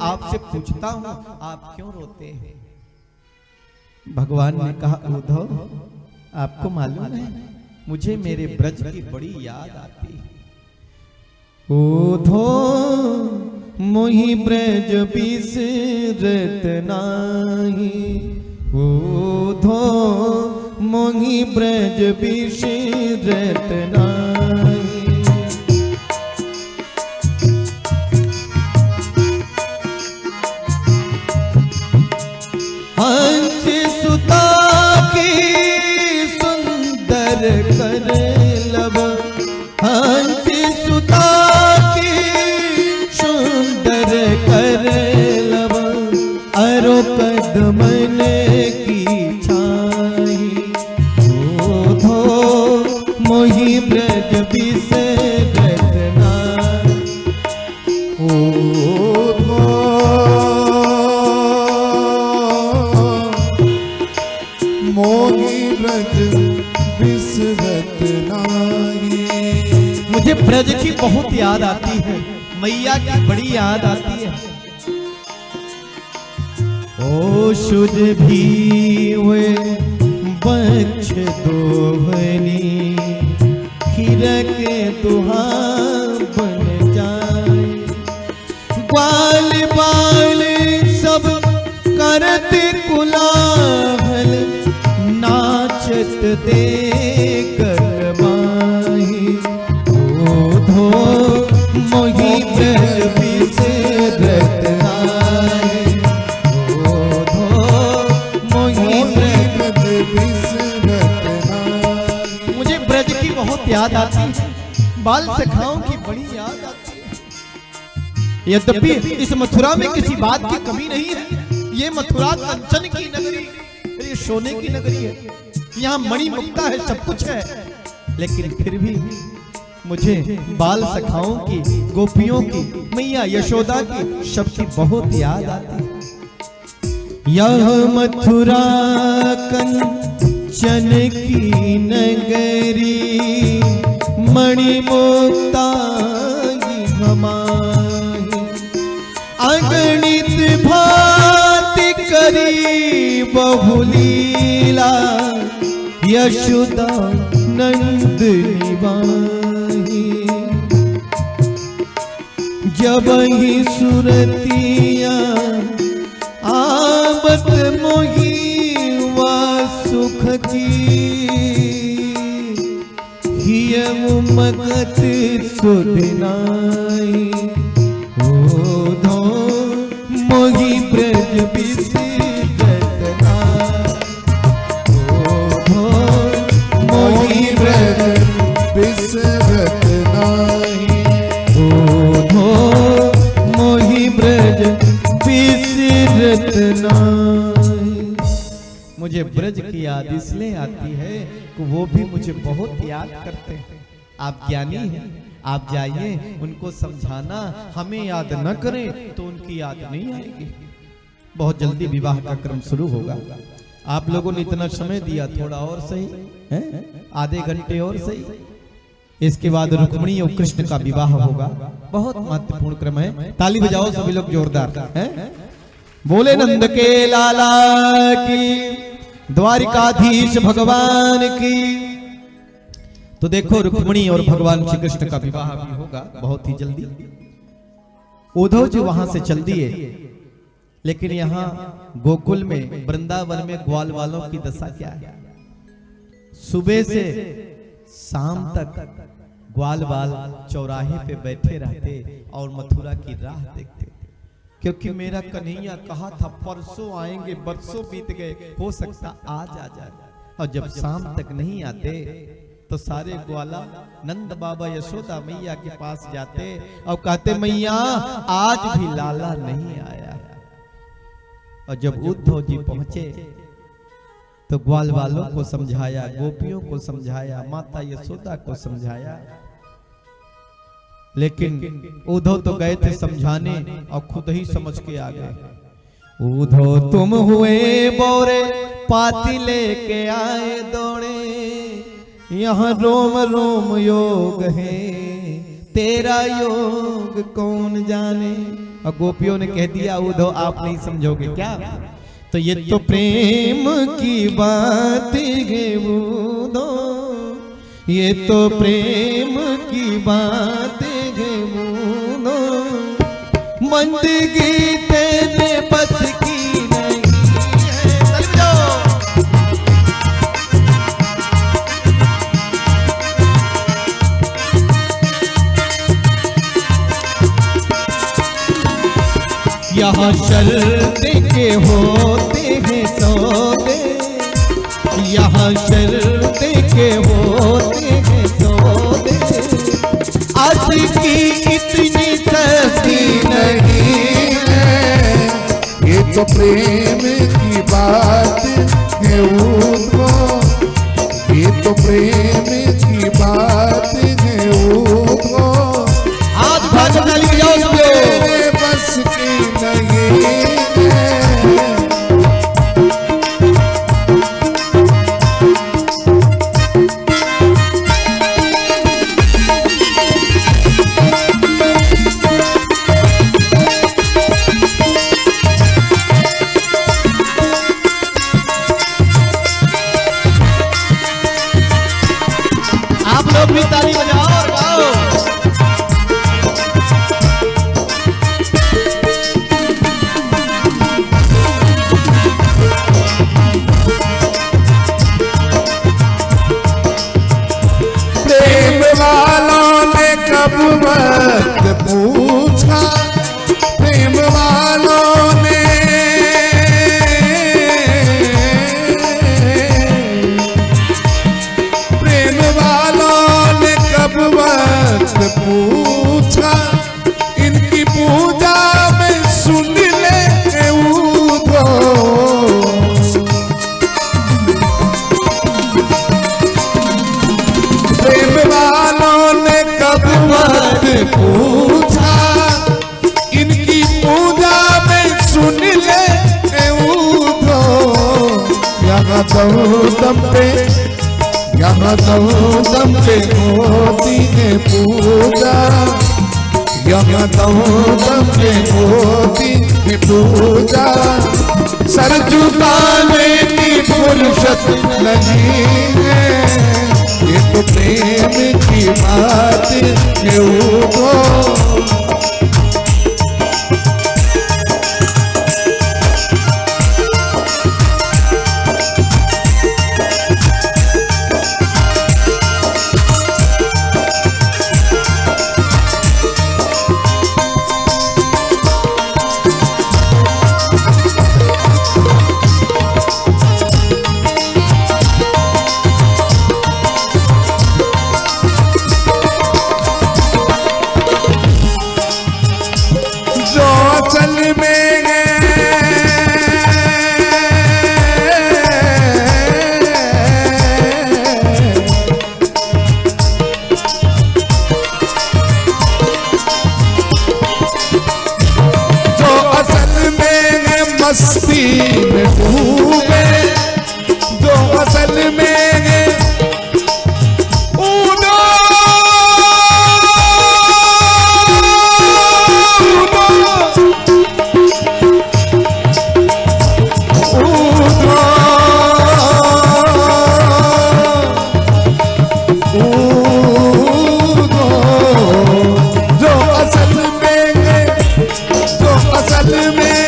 आपसे पूछता हूं आप क्यों रोते हैं? भगवान ने कहा उद्धव आपको मालूम है मुझे मेरे ब्रज की बड़ी याद आती है। उद्धव मोहि ब्रज बिसरत नाही, उद्धव मोहि ब्रज बिसरत नाही। हंस सुता की सुंदर कर लब, हंस सुता की सुंदर कर लब, अरो कदमन की छाई, उद्धव मोहि ब्रज बिसरत नाही। मोहि ब्रज बिसरत नाही। मुझे ब्रज की बहुत याद आती है, मैया की बड़ी याद आती है। ओ शुद्ध भी हुए बच्छ दोहनी, खिरक दुहा बन जाए, ग्वाल बाल सब करते कुलाहल, नाचत देकर माही, उद्धव मोहि ब्रज बिसरत नाही, उद्धव मोहि ब्रज बिसरत नाही। मुझे ब्रज की बहुत याद आती है, बाल सखाओं की बड़ी याद आती है। यद्यपि इस मथुरा में किसी बात की कमी नहीं है, ये मथुरा कंचन की नगरी, ये सोने की नगरी है, यहाँ मणि मुक्ता है, सब कुछ है, लेकिन फिर भी मुझे बाल सखाओं की, गोपियों की, मैया यशोदा की, सबकी बहुत याद आती है। यह मथुरा कंचन की नगरी, मणि मुक्ता हमारी, अगणित भांति करी बहुलीला, यशोदा नंद निवाही, जब ही सुरतिया आवत मोहि वा सुख की, हियउ मगत सुध नाई, उद्धव मोहि ब्रज बिसरत नाही, उद्धव मोहि ब्रज बिसरत नाही। उद्धव मोहि ब्रज बिसरत नाही। मुझे ब्रज की याद इसलिए आती है कि वो भी मुझे बहुत याद करते हैं। आप ज्ञानी हैं, आप जाइए उनको समझाना, हमें याद न करें तो उनकी याद नहीं आएगी। बहुत जल्दी विवाह का क्रम शुरू होगा, आप लोगों ने इतना समय दिया, थोड़ा और सही है, आधे घंटे और सही, इसके बाद रुक्मिणी और कृष्ण का विवाह होगा। बहुत महत्वपूर्ण क्रम है, ताली बजाओ सभी लोग जोरदार है। बोले नंद के लाला की, द्वारिकाधीश भगवान की। तो देखो रुक्मिणी और भगवान श्री कृष्ण का विवाह भी होगा बहुत ही जल्दी। उद्धव जी वहां से चल दिए, लेकिन यहाँ गोकुल में, वृंदावन में ग्वाल वालों की दशा क्या है? सुबह से शाम तक ग्वाल बाल चौराहे पे बैठे रहते और मथुरा की राह देखते, क्योंकि मेरा कन्हैया कहा था परसों आएंगे, बरसों बीत गए, हो सकता आज आ जाए। और जब शाम तक नहीं आते तो सारे ग्वाला नंद बाबा यशोदा मैया के पास जाते और कहते मैया आज भी लाला नहीं आया। और जब उद्धव जी पहुंचे तो ग्वाल वालों को समझाया, गोपियों को समझाया, माता यशोदा को समझाया, लेकिन उद्धव तो गए थे समझाने और खुद ही समझ के आ गए। उद्धव तुम हुए बोरे, पाती लेके आए दौड़े, यहाँ रोम रोम योग है, तेरा योग कौन जाने। और गोपियों ने कह दिया उद्धव आप नहीं समझोगे क्या? तो ये तो प्रेम की बात है उद्धव, ये तो प्रेम की बात है उद्धव, मंद गीते ने बस की नहीं है। समझो यहाँ शर्त के होते हैं सौदे, यहाँ शर्त के होते हैं सौदे, आज की इतनी सस्ती नहीं है। ये तो प्रेम की बात है उद्धव, ये तो प्रेम की बात है उद्धव, आज भाषण डाली बजाओ मेरे बस की नहीं है। आप लोग भी ताली बजाओ और गाओ। प्रेम वालों ने कब वक्त पूछा, प्रेम वालों ने प्रेम वालों ने कब वक्त पूछा, इनकी पूजा में सुन ले उद्धव। प्रेम वालों ने कब वक्त पूछा, इनकी पूजा में सुन ले उद्धव। यहाँ दम पे, यहाँ दम पे होती है पूजा, यहाँ दम पे होती है पूजा, सर झुकाने की फुर्सत नहीं है। ये तो प्रेम की बात है उद्धव। मस्ती में डूबे, जो असल में उड़ो जो असल में, जो असल में,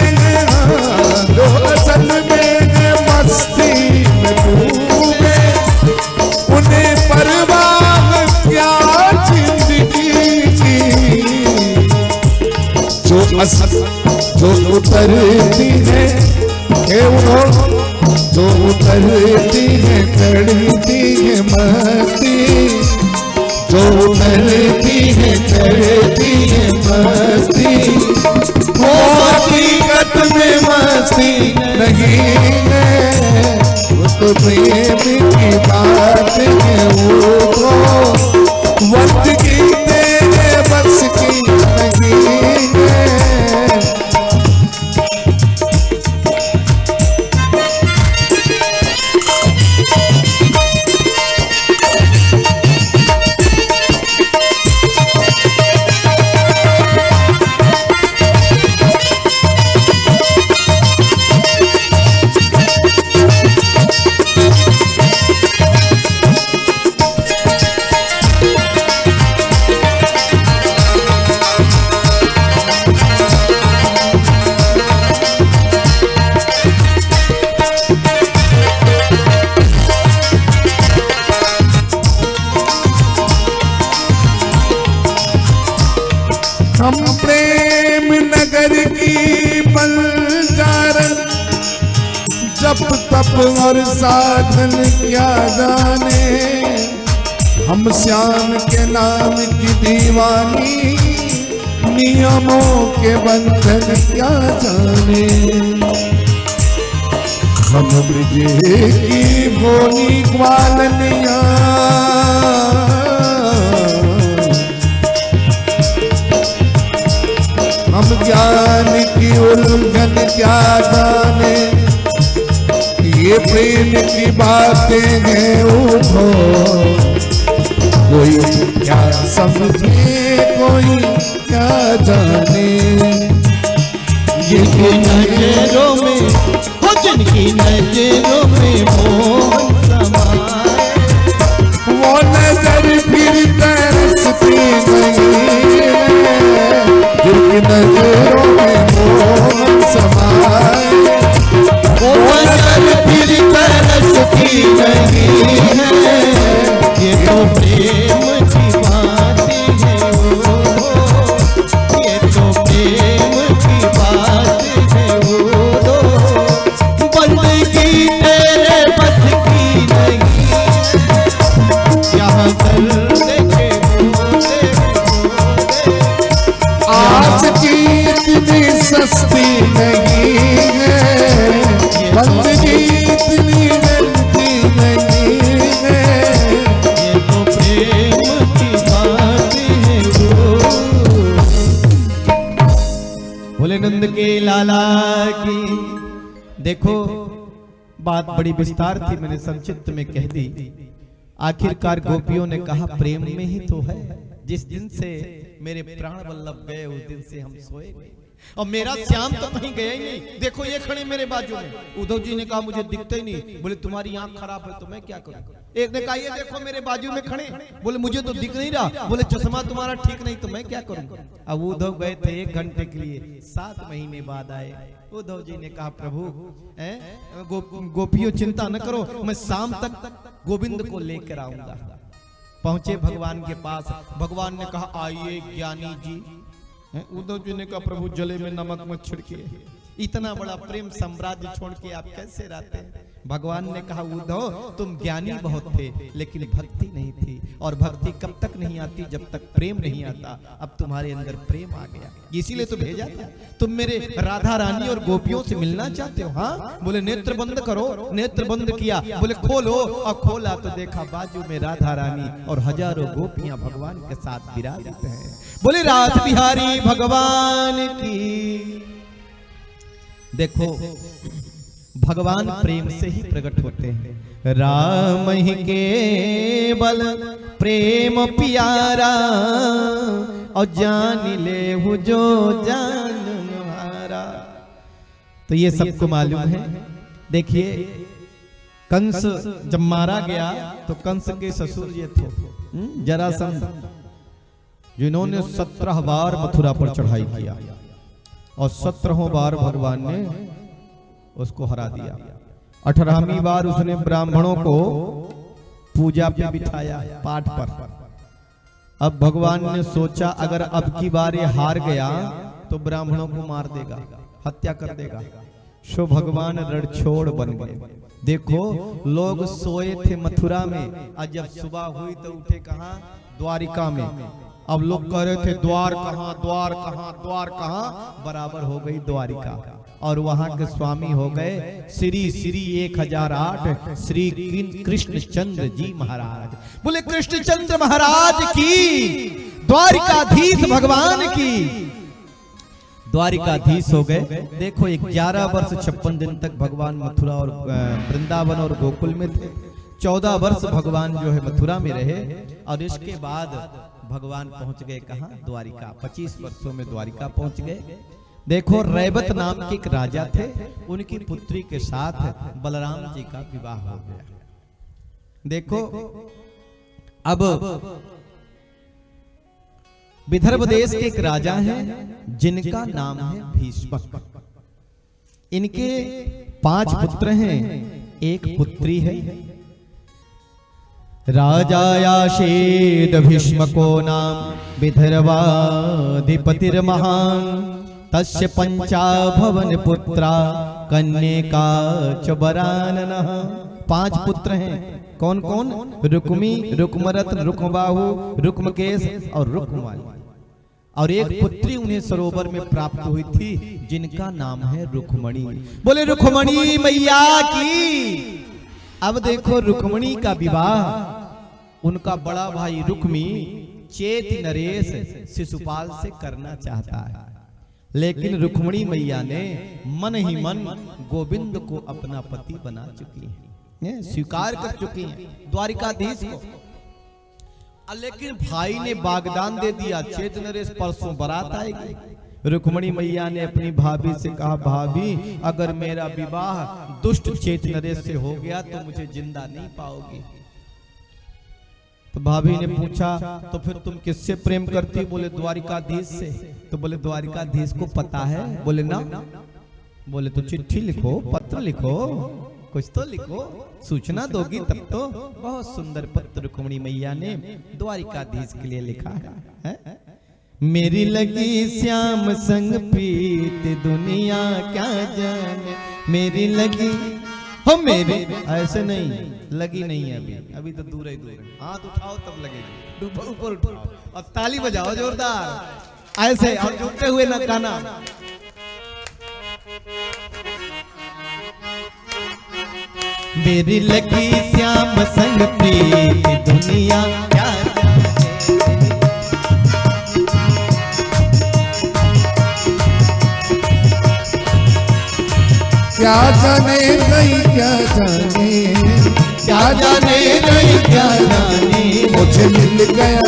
जो असल में मस्ती में डूबे, उन्हें परवाह क्या जिंदगी की। जो उतरती है जो उतरती है चढ़ती है मस्ती, जो उतरती है चढ़ती है मस्ती, वो हकीकत में मस्ती नहीं है। वो तो प्रेम की बात है वो वक्त की तेरे बस की नहीं है। जप तप और साधन क्या जाने, हम श्याम के नाम की दीवानी, नियमों के बंधन क्या जाने। हम ब्रज की भोली ग्वालनिया, हम ज्ञान की उल्लंघन क्या जाने, ये प्रेम की बातें हैं उठो, कोई क्या समझे कोई क्या जाने। जिनकी नजरों में हो, जिनकी नजरों में मोहन समाए, वो नजर फिर तरसती नहीं, जिनकी नजरों में मोहन समाए, वो नजर फिर तरसती नहीं है। ये तो प्रेम की बातें हैं वो, ये तो प्रेम की बातें हैं वो। बंदगी तेरे बस की नहीं, यहाँ कर देखे बोले आज की इतनी सस्ती नहीं है, बंदगी इतनी मिलती नहीं है। ये तो प्रेम की बातें हैं वो। भोले नंद के लाला की। देखो बात बड़ी विस्तार थी, मैंने संक्षिप्त में कह दी। आखिरकार गोपियों ने कहा प्रेम में ही तो है। जिस दिन से मेरे प्राण वल्लभ गए उस दिन से हम सोए गए, और मेरा श्याम तो कहीं गया ही नहीं। देखो ये खड़े मेरे बाजू में। उद्धव जी ने कहा मुझे दिखते ही नहीं। बोले तुम्हारी आंख खराब है तो मैं क्या करूं। एक ने कहा ये देखो मेरे बाजू में खड़े, बोले मुझे तो दिख नहीं रहा। बोले चश्मा तुम्हारा ठीक नहीं तो मैं क्या करूं। अब उद्धव गए थे 1 घंटे के लिए, 7 महीने बाद आए। उद्धव जी ने कहा प्रभु गोपियों चिंता न करो, मैं शाम तक गोविंद को लेकर आऊंगा। पहुंचे भगवान के पास। भगवान ने कहा आइए ज्ञानी जी। उद्धव जी ने कहा प्रभु जले में नमक मत छिड़किए, इतना बड़ा प्रेम साम्राज्य छोड़ के आप कैसे रहते हैं। भगवान ने कहा उद्धव तुम ज्ञानी बहुत थे लेकिन भक्ति नहीं थी, और भक्ति कब तक नहीं आती जब तक प्रेम नहीं आता। अब तुम्हारे अंदर प्रेम आ गया, इसीलिए तो भेजा था। तुम मेरे राधा रानी और गोपियों से मिलना चाहते हो। हाँ बोले नेत्र बंद करो। नेत्र बंद किया। बोले खोलो, और खोला तो देखा बाजू में राधा रानी और हजारों गोपियां भगवान के साथ विराजित हैं। बोले रास बिहारी भगवान की। देखो भगवान प्रेम से ही प्रकट होते हैं। राम ही केवल प्रेम प्यारा, और जान ले हूँ जो जान हारा। तो ये सबको मालूम है। देखिए कंस जब मारा गया तो कंस के ससुर ये थे जरासंध, जिन्होंने 17 बार मथुरा पर चढ़ाई किया, और 17 बार भगवान ने उसको हरा दिया। 18वीं बार उसने ब्राह्मणों को पूजा पे बिठाया, पाठ पर। अब भगवान ने सोचा अगर अब की बार ये हार गया तो ब्राह्मणों को मार देगा, हत्या कर देगा। सो भगवान रणछोड़ बन गए। देखो लोग सोए थे मथुरा में, और जब सुबह हुई तो उठे कहाँ, द्वारिका में। अब लोग कह रहे थे द्वार कहाँ, द्वार कहाँ, द्वार कहाँ, बराबर हो गई द्वारिका। और वहां के स्वामी हो गए श्री श्री 1008 श्री कृष्णचंद्र जी महाराज। बोले कृष्णचंद्र महाराज की, द्वारिकाधीश भगवान की। द्वारिकाधीश हो गए। देखो 11 वर्ष 56 दिन तक भगवान मथुरा और वृंदावन और गोकुल में थे। 14 वर्ष भगवान जो है मथुरा में रहे, और इसके बाद भगवान पहुंच गए कहाँ, द्वारिका। 25 वर्षों में द्वारिका पहुंच गए। देखो रैवत नाम के एक राजा थे, उनकी पुत्री के साथ बलराम जी का विवाह हो गया। देखो अब विदर्भ देश के एक राजा हैं जिनका नाम है भीष्मक। इनके 5 पुत्र हैं, एक पुत्री है। राजायाशेद भीष्मको नाम विदर्भाधिपतिर्महान्, तस्य 5 भवन पुत्रा कन्यका चबराननः। 5 पुत्र हैं। कौन कौन? रुक्मी, रुक्मरत्न, रुक्मबाहु, रुक्मकेश और रुक्मवाली। और एक पुत्री उन्हें सरोवर में प्राप्त हुई थी जिनका नाम है रुक्मणी। बोले रुक्मणी मैया की। अब देखो रुक्मणी का विवाह उनका बड़ा भाई रुक्मी चेत नरेश शिशुपाल से करना चाहता है, लेकिन रुक्मणी मैया ने मन ही मन गोविंद को अपना पति बना चुकी है, स्वीकार कर चुकी है द्वारिकाधीश को। लेकिन भाई ने वाग्दान दे दिया चेत नरेश परसों बारात आएगी। रुक्मणी मैया ने अपनी भाभी से कहा, भाभी अगर मेरा विवाह दुष्ट चेत नरेश से हो गया तो मुझे जिंदा नहीं पाओगी। तो भाभी ने पूछा, तो फिर तुम किससे प्रेम करती? बोले द्वारिकाधीश से। तो बोले द्वारिकाधीश को पता है? बोले ना। बोले तो चिट्ठी लिखो, पत्र लिखो, कुछ तो लिखो, सूचना दोगी तब तो। बहुत सुंदर पत्र रुक्मणी मैया ने द्वारिकाधीश के लिए लिखा है। मेरी लगी श्याम संग प्रीत दुनिया क्या जाने, मेरी लगी हो मेरी। ऐसे नहीं, लगी नहीं है अभी, अभी तो दूर ही दूर है। हाथ उठाओ तब लगेगी, ऊपर उठाओ और ताली बजाओ जोरदार ऐसे, और झुकते हुए न गाना। मेरी लगी श्याम संग प्रीत दुनिया क्या जाने गई, क्या जाने, क्या जाने गई, क्या जाने। मुझे मिल गया,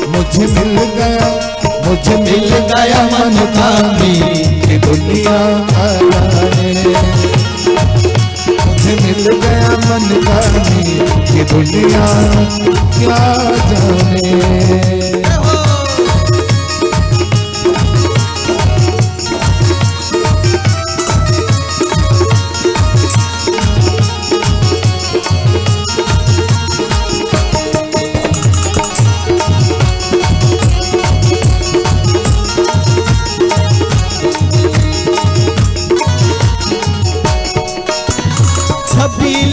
मुझे मिल गया, मुझे मिल गया मन का मेरी दुनिया आने। मुझे मिल गया मन का मेरी दुनिया क्या जाने।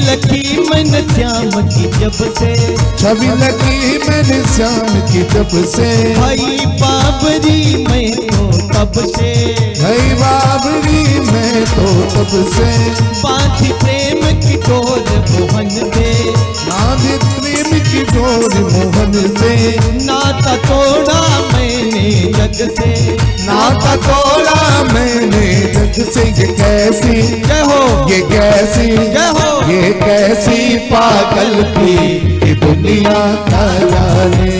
लगी मैंने श्याम की जब से, छवि लगी मैंने श्याम की जब से। भाई बाबरी मैं तो तब से, भाई बाबरी मैं तो तब से। बांधी प्रेम की डोर मोहन से, बांधी प्रेम की डोर मोहन से। नाता तोड़ा मैंने जग से, नाता तोड़ा मैंने जग से। ये कैसी जय हो, ये कैसी जय हो, ये कैसी पागल की दुनिया का जाने।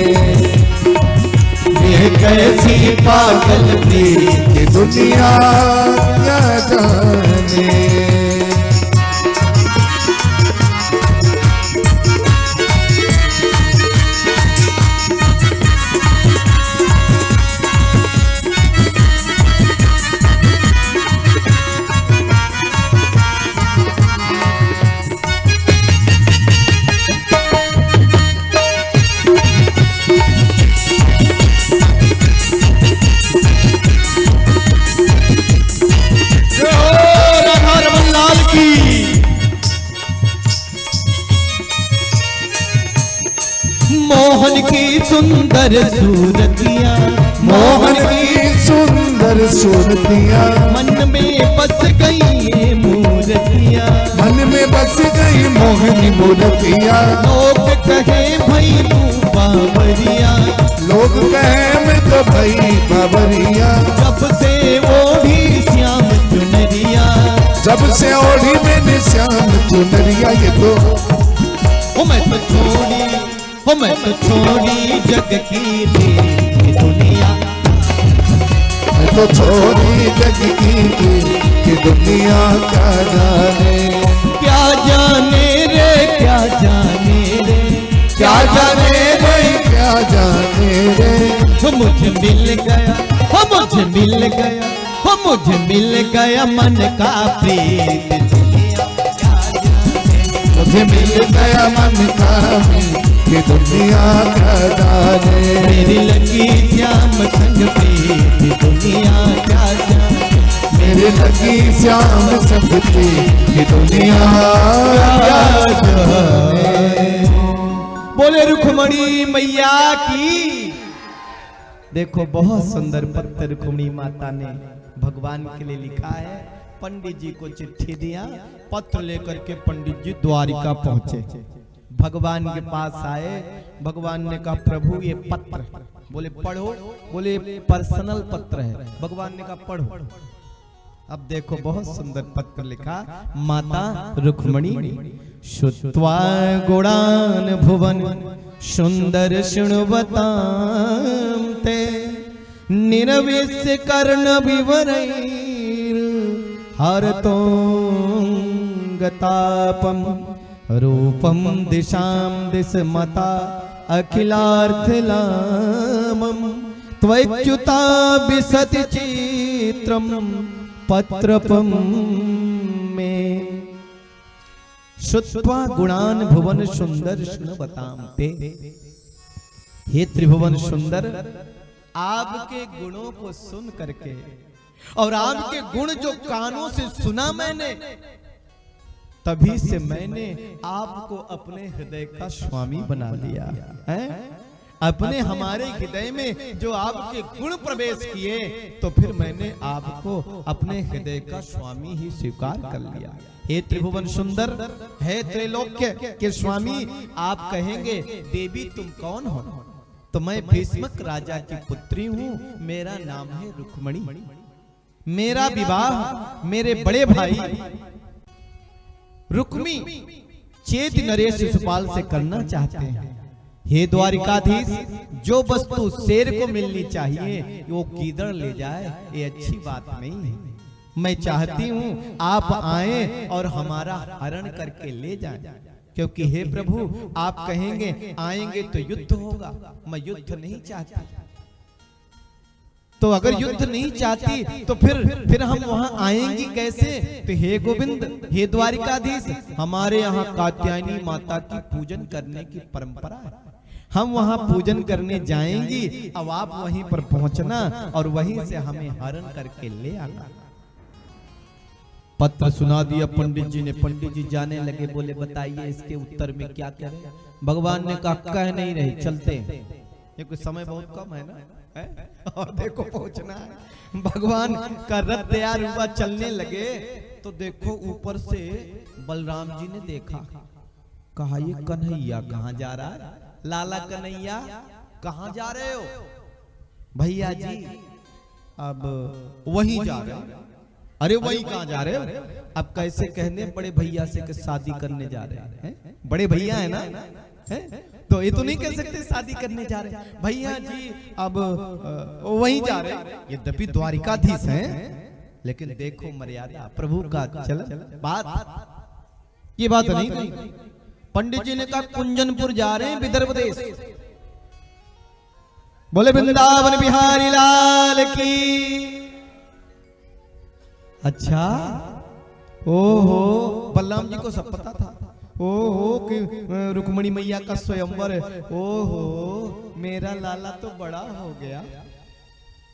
ये कैसी पागल की दुनिया क्या जाने। मोहन की सुंदर सूरतियाँ, मोहन की सुंदर सूरतियाँ। मन में बस गई ये मूर्तियाँ, मन में बस गई मोहनी मूर्तियाँ। लोग कहे भाई तू बाबरिया, लोग कहे मैं तो भाई बाबरिया। जब से ओढ़ी श्याम चुनरिया, जब से ओढ़ी मैंने श्याम चुनरिया। ये तो मैं तो छोड़ी, मैं तो छोड़ी जग की दुनिया। मैं तो छोड़ी जग की दुनिया क्या जाने। क्या जाने रे, क्या जाने रे, क्या जाने रे, क्या जाने रे। मुझे मिल गया, मुझे मिल गया, मुझे मिल गया मन का प्रीत दुनिया क्या जाने। मुझे मिल गया मन का ये दुनिया क्या जाने। मेरी लगी श्याम संग प्रीत दुनिया क्या जाने। मेरे लगी श्याम सबकी ये दुनिया बोले रुक्मणी मैया की। देखो बहुत सुंदर पत्र रुक्मणी माता ने भगवान के लिए लिखा है। पंडित जी को चिट्ठी दिया, पत्र लेकर के पंडित जी द्वारिका पहुंचे, भगवान के पास आए। भगवान ने कहा प्रभु ये पत्र, बोले पढ़ो, बोले पर्सनल पत्र है। भगवान ने कहा पढ़ो। अब देखो बहुत सुंदर पत्र लिखा, माता रुक्मणी श्रुत्वा गुणान भुवन सुंदर शृण्वतां ते निरवेश्य कर्ण विवरैर् हरतोंगतापम रूपम दिशां दिशमता अखिलार्थलामं त्वच्युता विशति चित्रम पत्रपम में श्रुत्वा गुणान भुवन सुंदर शृण्वतां ते। हे त्रिभुवन सुंदर, आपके गुणों को सुन करके और आपके गुण जो कानों से सुना मैंने, तभी से मैंने आपको अपने हृदय का स्वामी बना लिया है। अपने हमारे हृदय में जो आपके गुण प्रवेश किए, तो फिर मैंने आपको अपने हृदय का स्वामी ही स्वीकार कर लिया। हे त्रिभुवन सुंदर, है त्रैलोक्य के स्वामी, आप कहेंगे देवी तुम कौन हो? तो मैं भीष्मक राजा की पुत्री हूँ, मेरा नाम है रुक्मणी। मेरा विवाह मेरे बड़े भाई रुक्मी चेत नरेश शिशुपाल से करना चाहते हैं। हे द्वारिकाधीश, जो वस्तु शेर को मिलनी चाहिए वो गीदड़ ले जाए, ये अच्छी बात नहीं है। मैं चाहती हूँ आप आए और हमारा हरण करके ले जाएं, क्योंकि हे प्रभु आप कहेंगे आएंगे तो युद्ध होगा, मैं युद्ध नहीं चाहती। तो अगर युद्ध नहीं चाहती तो फिर हम वहां आएंगी कैसे? तो हे गोविंद, हे द्वारिकाधीश, हमारे यहाँ कात्यायनी माता की पूजन करने की परंपरा है। हम वहां पूजन करने जाएंगी, अब आप वहीं पर पहुंचना और वहीं से हमें हरण करके ले आना। पत्र सुना दिया पंडित जी ने। पंडित जी जाने लगे, बोले बताइए इसके उत्तर में क्या करें? भगवान ने कहा कह नहीं रही, चलते हैं, ये कुछ समय बहुत कम है ना, है? और देखो पहुंचना है। भगवान का रथ तैयार हुआ, चलने लगे तो देखो ऊपर से बलराम जी ने देखा, कहा ये कन्हैया कहाँ जा रहा है? लाला कन्हैया कहाँ जा रहे हो? भैया जी अब वहीं जा रहे हो। अरे वहीं कहाँ जा रहे हो? अब कैसे कहने बड़े भैया से कि शादी करने जा रहे हैं? बड़े भैया है ना, है? तो ये तो नहीं कह सकते शादी करने जा रहे हैं। भैया जी अब वहीं जा रहे हैं। यद्यपि द्वारिकाधीश हैं, लेकिन देखो मर्यादा प्रभु का चलन, बात ये बात नहीं कही। पंडित जी ने कहा कुंजनपुर जा रहे हैं, विदर्भ देश। बोले वृंदावन बिहारी लाल की। अच्छा, ओहो, बलराम जी को सब पता था। ओहो कि रुक्मणी मैया का स्वयंवर है। ओहो मेरा लाला तो बड़ा हो गया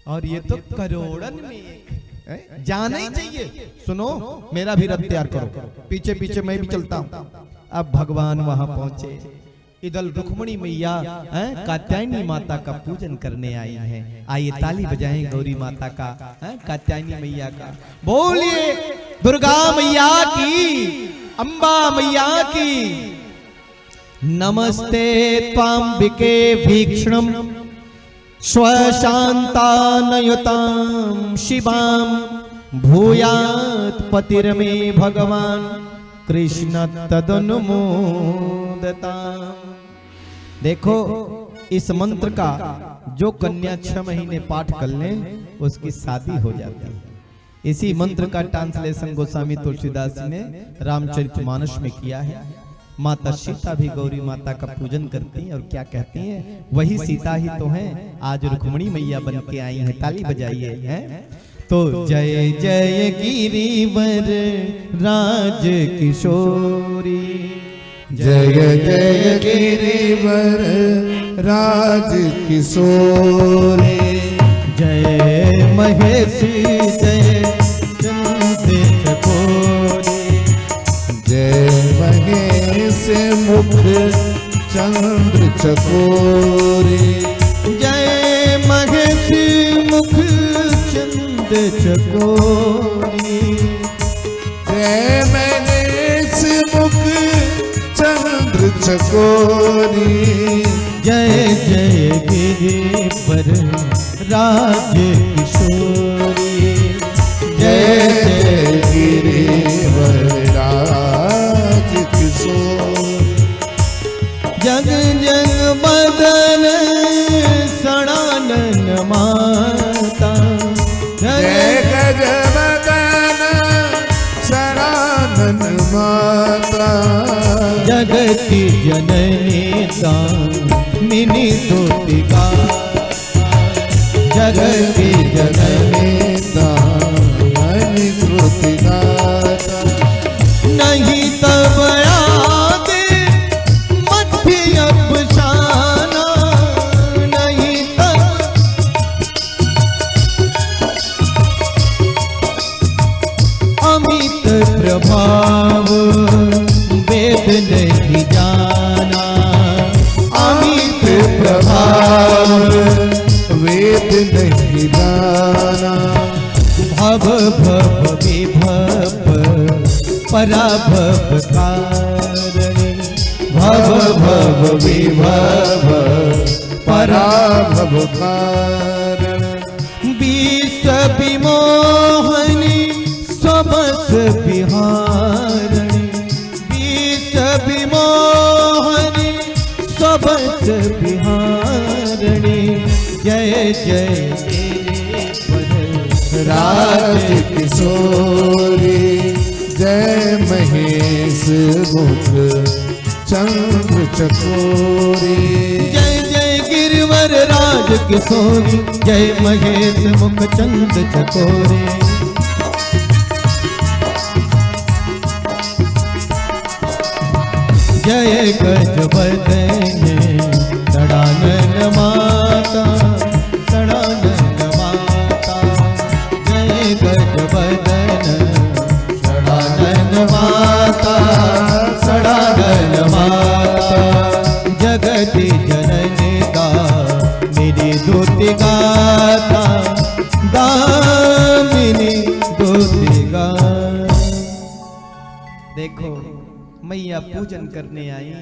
और ये तो करोड़न में एक है, जाना ही चाहिए। सुनो मेरा भी रथ तैयार करो, पीछे पीछे मैं भी चलता हूँ। अब भगवान वहां पहुंचे, इधर रुक्मणी मैया कात्यायनी माता का पूजन करने आई हैं। आइए ताली बजाएं गौरी माता का, कात्यायनी मैया का। बोलिए दुर्गा मैया की, अंबा मैया की। नमस्ते त्वांबिके भीक्षणम स्वशांतानयुतां शिवां भूयात् पतिर्मे भगवान कृष्ण तदनुमोदताम्। देखो इस मंत्र का जो कन्या 6 महीने पाठ कर ले उसकी शादी हो जाती है। इसी मंत्र का ट्रांसलेशन गोस्वामी तुलसीदास जी ने रामचरितमानस में किया है। माता सीता भी गौरी माता का पूजन करती हैं और क्या कहती हैं, वही सीता ही तो हैं, आज रुक्मणी मैया बन के आई हैं। ताली बजाइए हैं। तो जय जय गिरिवर राज किशोरी, जय जय गिरिवर राज किशोरी, जय महेशी जय मुख चंद्र चकोरे। जय महेश मुख चंद चकोरी। जय महेश मुख चंद्र चकोरी। जय जय गिरि पर राज किशोरी। जय जय गिरिवर राज किशोर। जग जग बदन सणानन माता। जय गज बदन सनातन माता। जगति जननी दामिनी दुतिका। जगति जननी दामिनी दुतिका। नहीं तब याद मध्य अफसाना। नहीं तब अमित प्रभाव वेद नहीं जाना। अमित प्रभाव वेद नहीं जाना। भव भव विभव पराभव कारणि। भव भव विभव पराभव कारण। विष विमोहनि सबस विहारणि। विष विमोहनि सबस विहारणि। जय जय राज किशोरी। जय महेश मुख चंद्र चकोरी। जय जय गिरिवर राज किशोरी। जय महेश मुख चंद चकोरी। जय गज बदन सड़ानन माता। सड़ानन माता। जय गज बदन सड़ानन माता। सड़ानन माता। जगति जननी दामिनी दुति गाता। दामिनी दुति गाता। देखो मैया पूजन करने आई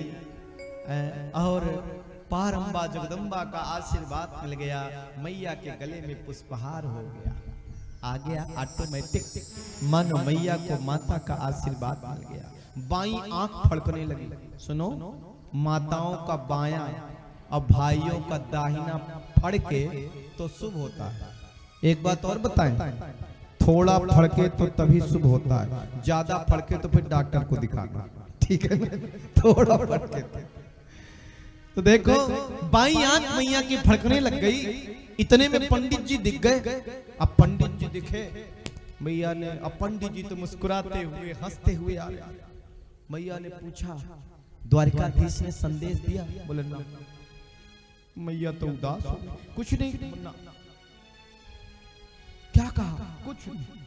और पारंबा जगदम्बा का आशीर्वाद मिल गया। मैया के गले में पुष्पहार हो गया। आ गया ऑटोमेटिक। मानो मैया को माता का आशीर्वाद मिल गया। बाईं आंख फड़कने लगी। सुनो, माताओं का बायां और भाइयों का दाहिना फड़के तो शुभ होता है। एक बात और बताएं, थोड़ा फड़के तो तभी शुभ होता है, ज्यादा फड़के तो फिर डॉक्टर को दिखाना, ठीक है ना? थोड़ा फड़के तो देखो बाईं आंख मैया की फड़कने लग गई। इतने में पंडित जी दिख गए। अब पंडित जी दिखे मैया ने, अब पंडित जी तो मुस्कुराते हुए हंसते हुए आ गए। मैया ने पूछा द्वारिकाधीश ने संदेश दिया? बोले ना। मैया तो उदास हो गई। कुछ नहीं। क्या कहा? कुछ नहीं।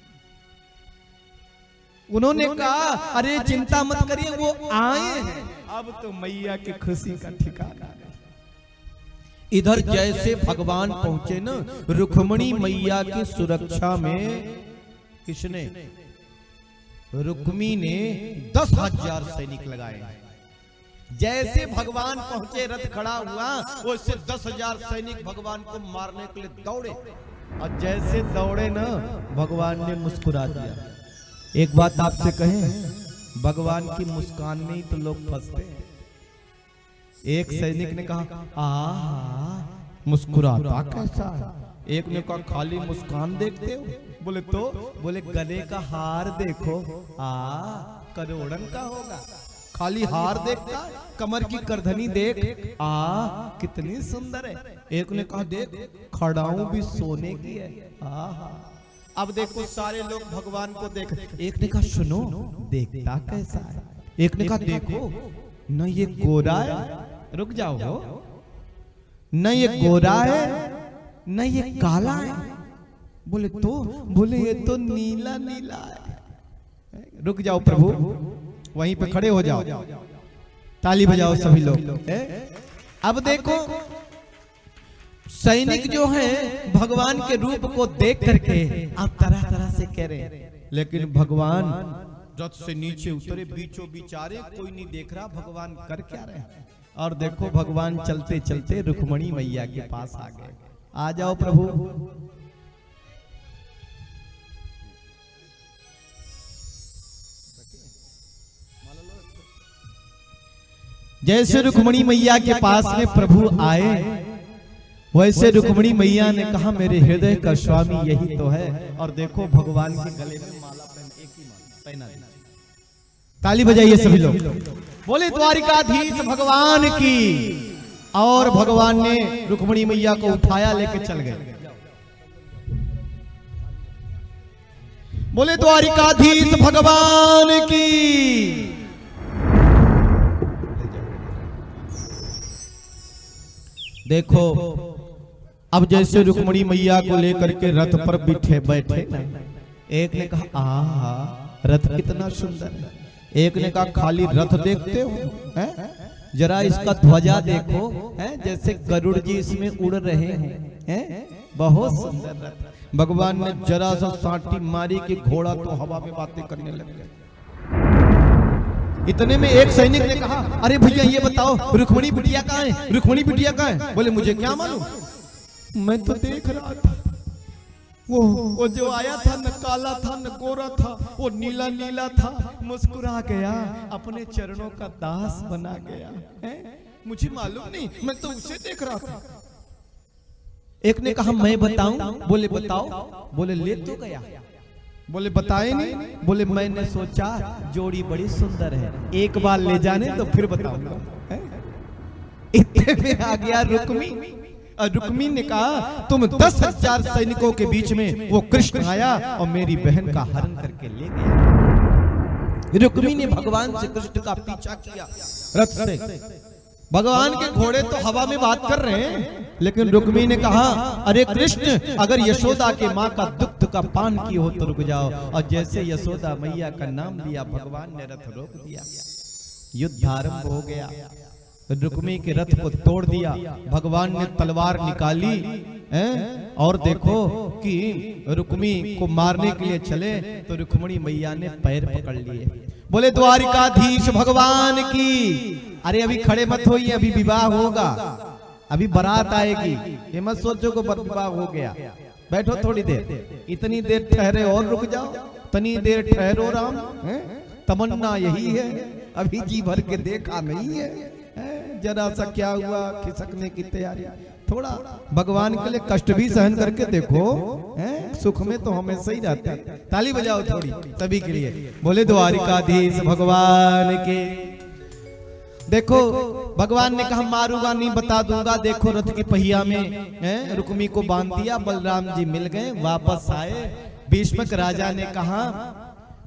उन्होंने कहा अरे चिंता मत करिए, वो आए हैं। अब तो मैया की खुशी का ठिकाना नहीं। इधर जैसे भगवान पहुंचे ना, रुक्मिणी मैया की सुरक्षा में किसने? रुक्मी ने 10,000 सैनिक लगाए। जैसे भगवान पहुंचे, रथ खड़ा हुआ, उससे 10,000 सैनिक भगवान को मारने के लिए दौड़े। और जैसे दौड़े ना, भगवान ने मुस्कुरा दिया। एक बात आपसे कहें, भगवान की मुस्कान में ही तो लोग फंसते हैं। एक सैनिक ने कहा आहा मुस्कुराता कैसा है? एक ने कहा खाली मुस्कान देखते हो? बोले तो? बोले गले का हार देखो, करोड़न का होगा। खाली हार देखता, कमर की करधनी देख, कितनी सुंदर है। एक ने कहा देख खड़ाऊं भी सोने की है। अब देखो सारे लोग भगवान को देख। एक ने कहा सुनो देखता कैसा है? एक ने कहा देखो न ये गोरा है, रुक जाओ हो, न ये गोरा है न ये काला है। बोले तो? बोले ये तो नीला नीला है। रुक जाओ प्रभु, वहीं पे खड़े हो जाओ। ताली बजाओ सभी लोग। अब देखो सैनिक जो हैं भगवान के रूप को देख करके आप तरह तरह से कह रहे हैं, लेकिन भगवान रथ से नीचे उतरे, बीचों बिचारे, कोई नहीं देख रहा भगवान कर क्या रहे हैं। और देखो भगवान चलते चलते रुक्मणी मैया के पास आ गए। आ जाओ प्रभु। जैसे रुक्मणी मैया के पास में प्रभु आए, वैसे रुक्मणी मैया ने कहा मेरे हृदय का स्वामी यही तो है। और देखो भगवान के गले में माला एक ही माला पहना दी। ताली बजाइए सभी लोग, बोले द्वारिकाधीश भगवान की। और भगवान ने रुक्मणी मैया को उठाया, लेके चल गए। बोले द्वारिकाधीश भगवान की। देखो अब जैसे रुक्मणी मैया को लेकर के रथ पर बैठे ना, एक ने कहा आहा रथ कितना सुंदर है। एक ने कहा खाली रथ देखते हो हैं, जरा इसका ध्वजा देखो हैं, जैसे गरुड़ जी इसमें उड़ रहे हैं, बहुत सुंदर रथ। भगवान ने जरा सा सांटी मारी कि घोड़ा तो हवा में बातें करने लग गया। इतने में एक सैनिक ने कहा अरे भैया ये बताओ रुक्मणी बिटिया कहाँ है, रुक्मणी बिटिया कहाँ है। बोले मुझे क्या मालूम, मैं तो देख रहा था वो जो आया था न काला था न गोरा था, वो नीला नीला था, मुस्कुरा गया, अपने चरणों का दास बना गया है? मुझे मालूम नहीं, मैं तो उसे देख रहा था। एक ने कहा मैं बताऊं। बोले बताओ। बोले ले तो गया। बोले बताए नहीं। बोले मैंने सोचा जोड़ी बड़ी सुंदर है, एक बार ले जाने तो फिर बताऊंगा। इतने में आ गया रुक्मी। और रुक्मी ने कहा तुम 10,000 सैनिकों के बीच में वो कृष्ण आया और मेरी बहन का हरण करके ले गया। रुक्मी ने भगवान से कृष्ण का पीछा किया रथ से। भगवान के घोड़े तो हवा में बात कर रहे हैं, लेकिन रुक्मी ने कहा अरे कृष्ण अगर यशोदा के माँ का दुग्ध का पान की हो तो रुक जाओ। और जैसे यशोदा मैया का नाम लिया भगवान ने रथ रोक दिया, युद्ध आरंभ हो गया। रुक्मी के रथ को तोड़ दिया। भगवान ने तलवार निकाली और देखो कि रुक्मी को मारने के लिए चले तो रुक्मणी मैया ने पैर पकड़ लिए। बोले द्वारिकाधीश भगवान की। अरे अभी खड़े मत होइए, अभी विवाह होगा, अभी बारात आएगी, ये मत सोचो को विवाह हो गया। बैठो थोड़ी देर, इतनी देर ठहरे और रुक जाओ, तनी देर ठहरो राम। तमन्ना यही है, अभी जी भर के देखा नहीं है, जरा सा क्या हुआ खिसकने की तैयारी। थोड़ा भगवान के लिए कष्ट भी सहन करके देखो, सुख में तो हमेशा ही रहते हैं। ताली बजाओ थोड़ी सभी के लिए। बोले द्वारिकाधीश भगवान के। देखो भगवान ने कहा मारूंगा नहीं, बता दूंगा। देखो रथ की पहिया में रुक्मी को बांध दिया। बलराम जी मिल गए, वापस आए। भीष्मक राजा ने कहा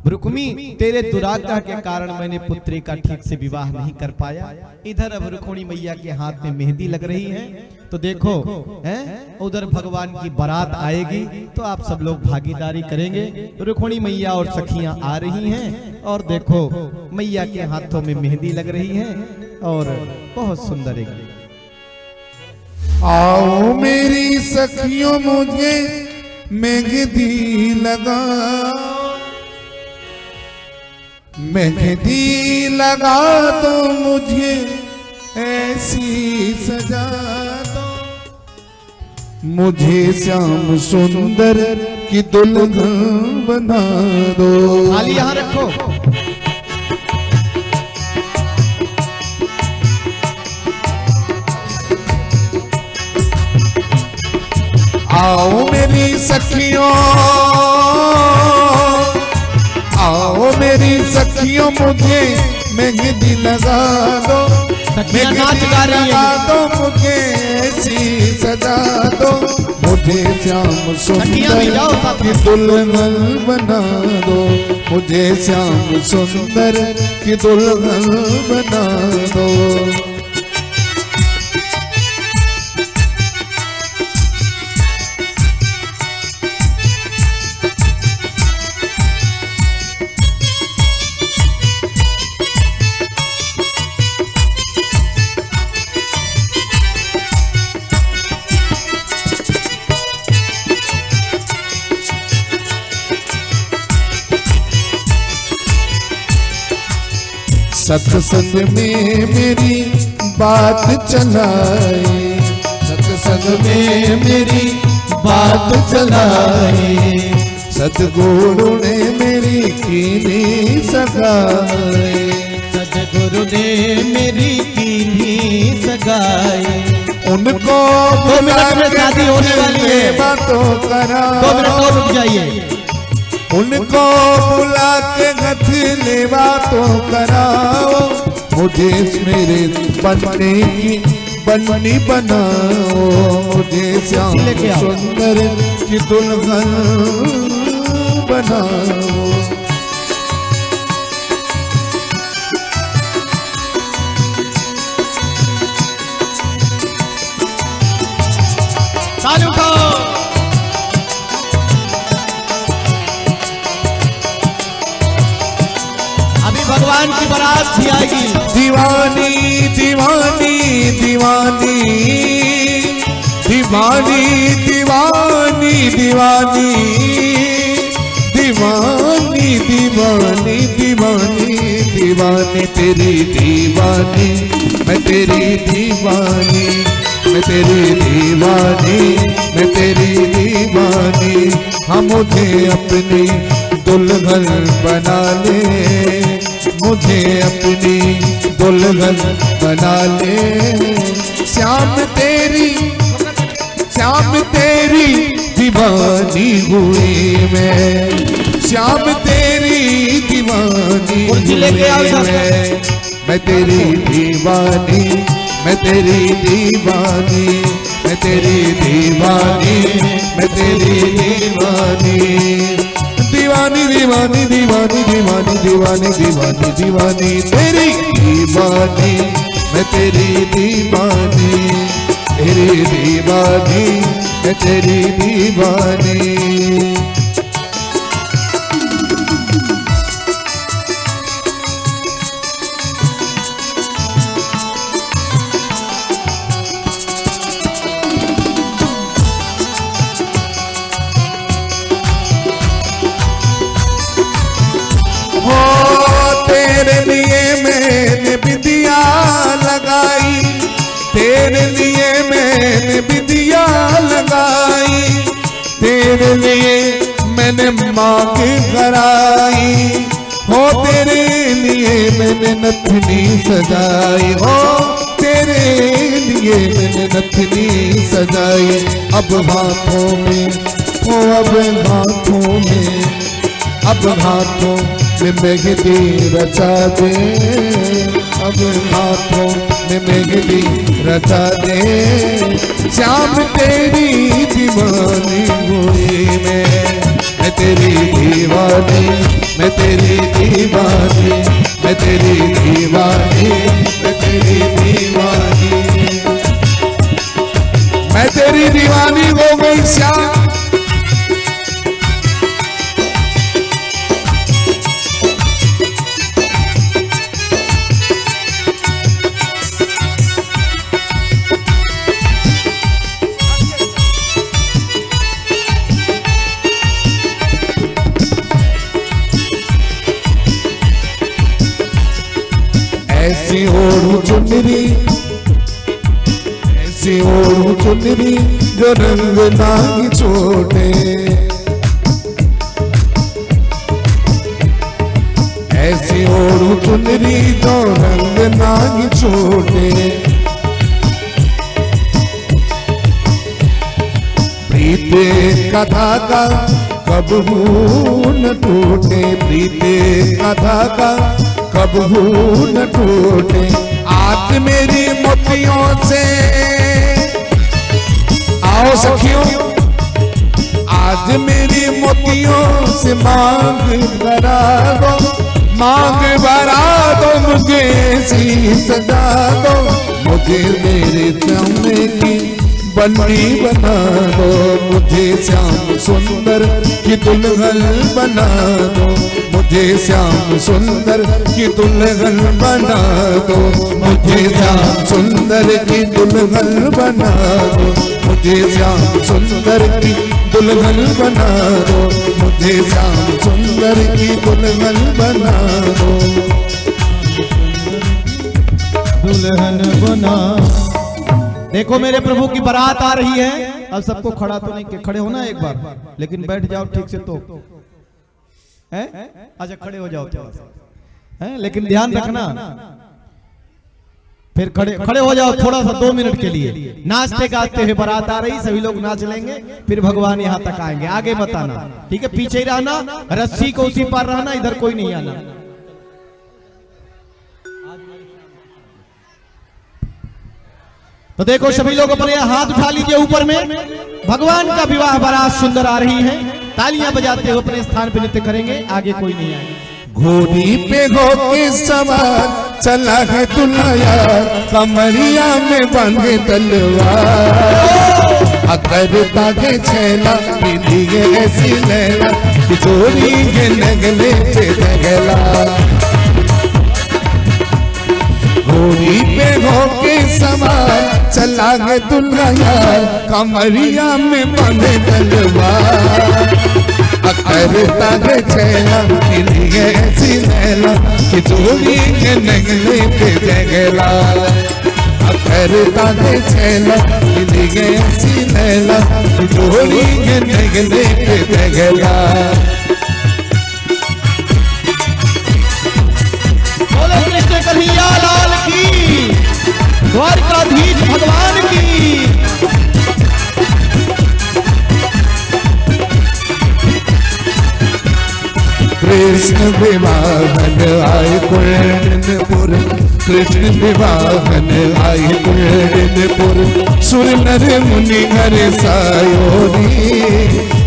रुक्मी तेरे दुराग्रह के कारण मैंने पुत्री का ठीक से विवाह नहीं कर पाया। इधर अब रुक्मिणी मैया के हाथ में मेहंदी लग रही है, तो देखो उधर भगवान की बारात आएगी तो आप सब लोग भागीदारी करेंगे। रुक्मिणी मैया और सखियां आ रही हैं और देखो मैया के हाथों में मेहंदी लग रही है और बहुत सुंदर है। आओ मेरी सखियों मुझे मेहंदी लगा, मेहंदी लगा दो मुझे ऐसी सजा दो, मुझे श्याम सुंदर की दुल्हन बना दो। थाली यहाँ रखो। आओ मेरी सखियों, आओ मेरी सखियों मुझे मेहंदी लगा दो, मेहंदी लगा दो मुझे ऐसी सजा दो, मुझे श्याम सुंदर की दुल्हन बना दो, मुझे श्याम सुंदर की दुल्हन बना दो। सत्संग में मेरी बात चलाए, सत्संग में मेरी बात चलाए, सतगुरु ने मेरी कीनी सगाए, सतगुरु ने मेरी कीनी सगाए। उनको 2 मिनट में शादी होने वाली है, बातों करा, 2 मिनट और रुक जाइए। उनको बुला के गठले बातों कराओ, मुझे मेरे बनने की बननी बनाओ, मुझे श्याम सुंदर की दुल्हन बनाओ। ताली उठाओ। अभी भगवान की बारात भी आएगी। दीवानी दीवानी दीवानी दीवानी दीवानी दीवानी दीवानी दीवानी दीवानी दीवानी तेरी दीवानी, मैं तेरी दीवानी, मैं तेरी दीवानी, मैं तेरी दीवानी। हम मुझे अपनी दुल्हन बना ले, मुझे अपनी दुल्हन बना ले। श्याम तेरी दीवानी हुई मैं, श्याम तेरी दीवानी हुई मैं तेरी दीवानी, मैं तेरी दीवानी, मैं तेरी दीवानी, मैं तेरी दीवानी। दीवानी दीवानी दीवानी दीवानी दीवानी दीवानी दीवानी तेरी दीवानी, मैं तेरी दीवानी, तेरी दीवानी, मैं तेरी दीवानी। तेरे लिए मैंने बिंदिया लगाई, तेरे लिए मैंने बिंदिया लगाई, तेरे लिए मैंने मांग कराई, हो तेरे लिए मैंने नथनी सजाई, हो तेरे लिए मैंने नथनी सजाई। अब हाथों में हो, अब हाथों में, अब हाथों में मेहंदी रचा दे, अब हाथों में मेहंदी रचा दे। श्याम तेरी दीवानी हुई मैं तेरी दीवानी, मैं तेरी दीवानी, मैं तेरी दीवानी, मैं तेरी दीवानी, मैं तेरी दीवानी हो गई श्याम। ऐसी ओढ़ू चुनरी, ऐसी ओढ़ू चुनरी जो रंग नागी छोटे, ऐसी ओढ़ू चुनरी जो रंग नागी छोटे। प्रीते का धागा कबहू न टूटे, प्रीते का धागा कबहू न टूटे। आज मेरी मोतियों से आओ सखियों, आज मेरी मोतियों से मांग भरा दो, मांग भरा दो, मुझे सी सजा दो, मुझे मेरे सामने की बन्नी बना दो, मुझे श्याम सुंदर की दुल्हन बना दो, मुझे श्याम सुंदर की दुल्हन बना दो, मुझे श्याम सुंदर की दुल्हन बना दो, मुझे श्याम सुंदर की दुल्हन बना दो, मुझे श्याम सुंदर की दुल्हन बना दो। दुल्हन बना। देखो मेरे प्रभु की बारात आ रही है। अब सबको खड़ा तो नहीं, खड़े होना एक बार, लेकिन बैठ जाओ ठीक से तो है। अच्छा खड़े हो जाओ थोड़ा सा, है लेकिन ध्यान रखना। फिर खड़े हो जाओ थोड़ा सा 2 मिनट के लिए। नाचते गाते हुए बारात आ रही, सभी लोग नाच लेंगे, फिर भगवान यहाँ तक आएंगे। आगे बताना, ठीक है? पीछे ही रहना, रस्सी को उसी पार रहना, इधर कोई नहीं आना। तो देखो सभी लोग अपने हाथ उठा लीजिए ऊपर में। भगवान का विवाह बारात सुंदर आ रही है। तालियां बजाते हुए अपने स्थान पे नृत्य करेंगे। आगे कोई नहीं आएगा। घोड़ी पे होके सवार चला है दूल्हा यार, कमरिया में बांधे तलवार। अगर तागे छैला मिली है ऐसी लैला, जोड़ी के नगले पे जगला। घोड़ी पे होके सवार चला है दूल्हा यार, कमरिया में बांधे तलवार। करता है छैला मिली है ऐसी लैला, कि जोड़ी के नगले पे जगला। करता है छैला मिली है ऐसी लैला, कि जोड़ी के नगले पे जगला। बोलो कृष्ण कन्हैया लाल की, द्वारकाधीश भगवान की। कृष्ण विवाहन आए कुंडनपुर, कृष्ण विवाहन आए कुंडनपुर। सुर नर मुनि हर सायोरी,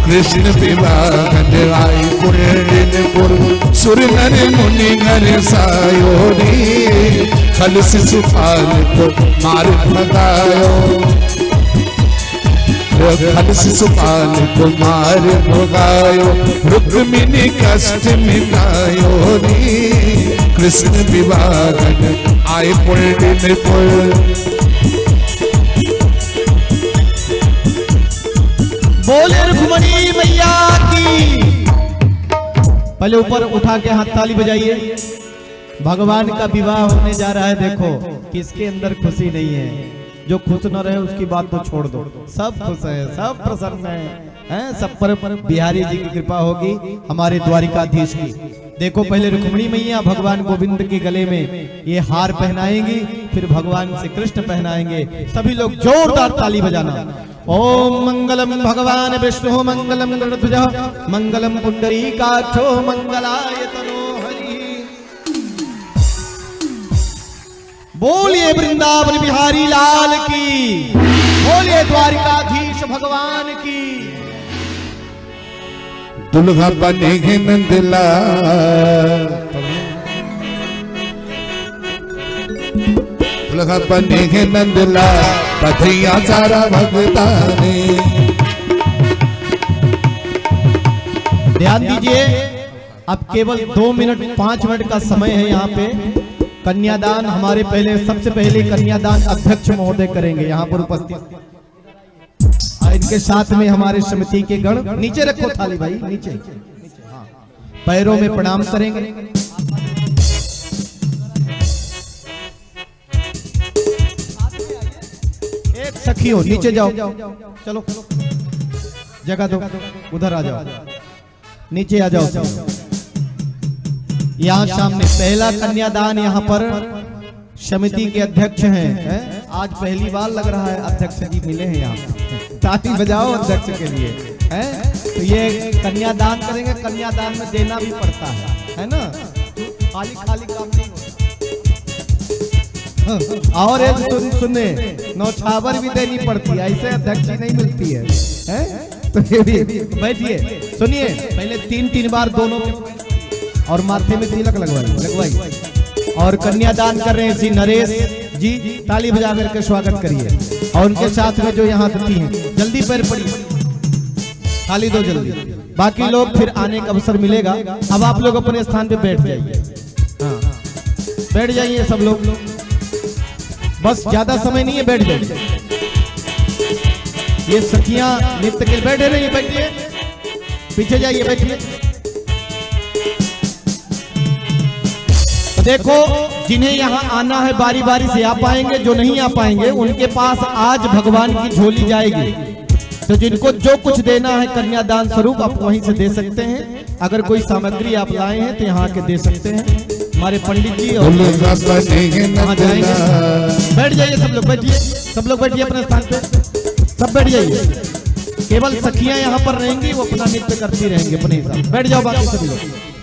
कृष्ण विवाहन आए कुंडनपुर। सुर नर मुनि हर सायोरी, खल शिशुपाल को मार भगायो। खल शिशुपाल को मार भगायो, रुक्मिणी कष्ट मिटायो रे। कृष्ण विवाहन आए कुंडनपुर। बोले रुक्मिणी मैया की। पहले ऊपर उठा के हाथ ताली बजाइए। भगवान का विवाह होने जा रहा है। देखो किसके अंदर खुशी नहीं है? जो खुश न रहे उसकी बात तो छोड़ दो, सब खुश है, सब प्रसन्न है, सब पर बिहारी जी की कृपा होगी, हमारे द्वारिकाधीश की। देखो पहले रुक्मिणी मैया भगवान गोविंद के गले में ये हार पहनाएंगी, फिर भगवान श्री कृष्ण पहनाएंगे। सभी लोग जोरदार ताली बजाना। ओम मंगलम भगवान विष्णु मंगलम गरुड़ध्वज मंगलम पुंडरीकाक्षो मंगलाय तनोहरि। बोलिए वृंदावन बिहारी लाल की, बोलिए द्वारिकाधीश भगवान की। दुल्हा बनेगे नंदलाल, दुल्हा बनेगे नंदलाल, बधैया सारा भगताने। ध्यान दीजिए, अब केवल 2 मिनट 5 मिनट का समय है। यहाँ पे कन्यादान हमारे सबसे पहले कन्यादान अध्यक्ष महोदय करेंगे यहाँ पर उपस्थित। इनके साथ में हमारे समिति के गण। नीचे रखो थाली भाई, नीचे। हाँ। पैरों में प्रणाम करेंगे। एक सखी हो, नीचे जाओ, चलो जगह दो, उधर आ जाओ, नीचे आ जाओ। यहाँ सामने पहला कन्यादान यहाँ पर समिति के अध्यक्ष हैं। आज पहली बार लग रहा है अध्यक्ष जी मिले हैं यहाँ। ताली बजाओ अध्यक्ष के लिए, हैं? तो ये कन्यादान करेंगे। कन्यादान में देना भी पड़ता है ना? खाली खाली काम नहीं होता। और एक सुने, नौछावर भी देनी पड़ती है, ऐसे अध्यक्ष नहीं मिलती है? तो ये भी बैठिए, सुनिए। पहले 3 बार दोनों और माथे में तिलक लगवाई। और कन्यादान कर रहे हैं श्री नरेश जी, ताली बजा करके स्वागत करिए। और उनके साथ में जो यहाँ आती हैं, जल्दी पैर पड़ी, ताली दो जल्दी। बाकी लोग फिर आने का अवसर मिलेगा। अब आप लोग अपने स्थान पे बैठ जाइए। हाँ, बैठ जाइए सब लोग, बस ज्यादा समय नहीं है, बैठ जाइए। ये सखियां नृत्य के बैठे नहीं, बैठिए, पीछे जाइए, बैठिए। देखो जिन्हें यहाँ आना है बारी बारी से आ पाएंगे, जो नहीं आ पाएंगे उनके पास आज भगवान की झोली जाएगी। तो जिनको जो कुछ देना है कन्यादान स्वरूप आप वहीं से दे सकते हैं। अगर कोई सामग्री आप लाए हैं तो यहाँ के दे सकते हैं। हमारे पंडित जी और वहाँ जाएंगे। बैठ जाइए सब लोग, बैठिए सब लोग, बैठिए अपने स्थान पे, सब बैठ जाइए। केवल सखियां यहाँ पर रहेंगी, वो अपना नृत्य करती रहेंगी अपने हिसाब। बैठ जाओ बाकी सभी लोग।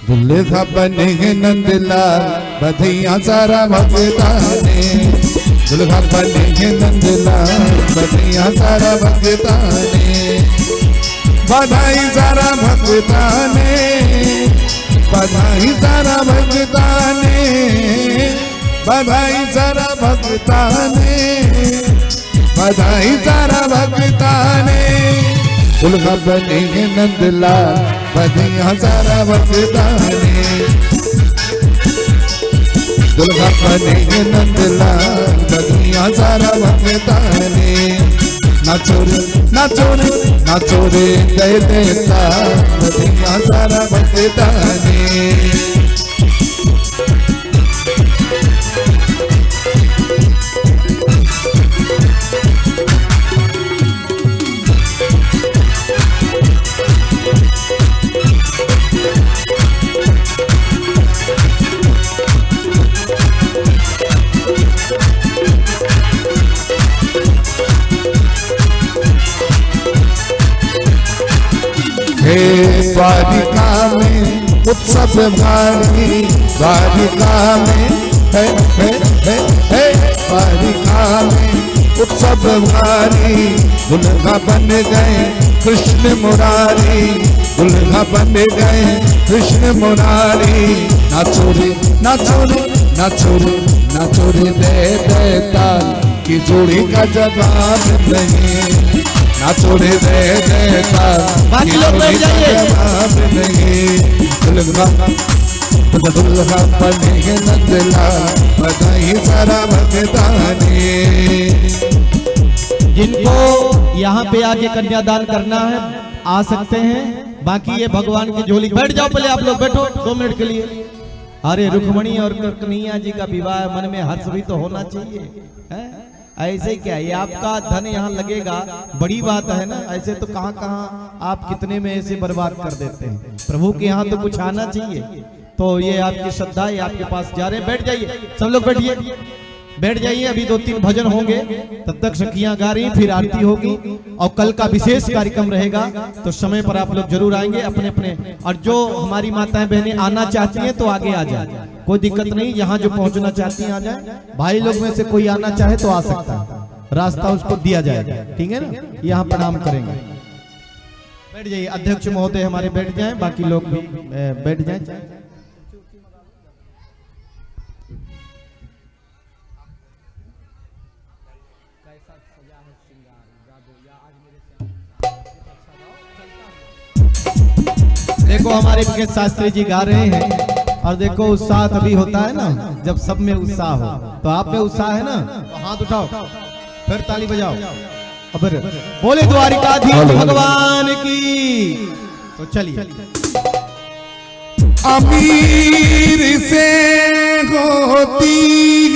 दुल्हा बनेंगे नंदलाल बधैया सारा भगताने, दुल्हा बनेंगे नंदलाल बधैया सारा भगताने, बधाई सारा भगताने, बधाई सारा भगताने, बधाई सारा भगताने, बधाई सारा भगताने। दुल्हा बनेंगे नंदलाल बधैया सारा भगताने, दुल्हा बनेंगे नंदलाल बधैया सारा भगताने। नाचो रे नाचो रे नाचो रे जय देता बधैया सारा भगताने। द्वारिका में उत्सव भारी, द्वारिका में है द्वारिका में उत्सव भारी। दुल्हा बन गए कृष्ण मुरारी, दुल्हा बन गए कृष्ण मुरारी। नाचो रे नाचो रे नाचो रे नाचो रे दे देता की जोड़ी का जवाब नहीं, नाचो रे दे देता बाकी लोग बैठ जाइए। दुल्हा बनेंगे नंदलाल बधाई सारा भगताने। जिनको यहाँ पे आके कन्यादान करना है आ सकते हैं। बाकी ये भगवान की झोली। बैठ जाओ पहले आप लोग, बैठो 2 मिनट के लिए। अरे रुक्मणी और कन्हैया जी का विवाह, मन में हर्ष भी तो होना चाहिए है? ऐसे क्या, ये आपका धन यहाँ लगेगा, बड़ी बात है ना। ऐसे तो कहाँ कहाँ आप कितने में ऐसे बर्बाद कर देते हैं। प्रभु के यहाँ तो कुछ आना चाहिए। तो ये आपकी श्रद्धा, ये आपके पास जा रहे हैं। बैठ जाइए सब लोग, बैठिए बैठ जाइए। अभी 2-3 भजन होंगे, तब तक सखियां गा रही, फिर आरती होगी और कल का विशेष कार्यक्रम रहेगा। तो समय पर आप लोग जरूर आएंगे अपने अपने। और जो हमारी माताएं बहनें आना चाहती हैं तो आगे आ जाए, कोई दिक्कत नहीं। यहाँ जो पहुंचना चाहती हैं आ जाए। भाई लोग में से कोई आना चाहे तो आ सकता है, रास्ता उसको दिया जाएगा, ठीक है ना। यहाँ प्रणाम करेंगे। बैठ जाइए, अध्यक्ष महोदय हमारे बैठ जाएं, बाकी लोग भी बैठ जाएं। देखो हमारे विकेश शास्त्री जी गा रहे हैं, और देखो उत्साह तभी होता है ना जब सब में उत्साह हो। तो आप में उत्साह है ना, तो हाथ उठाओ, फिर ताली बजाओ। अब बोले द्वारिकाधीश भगवान की। तो चलिए। अमीर से होती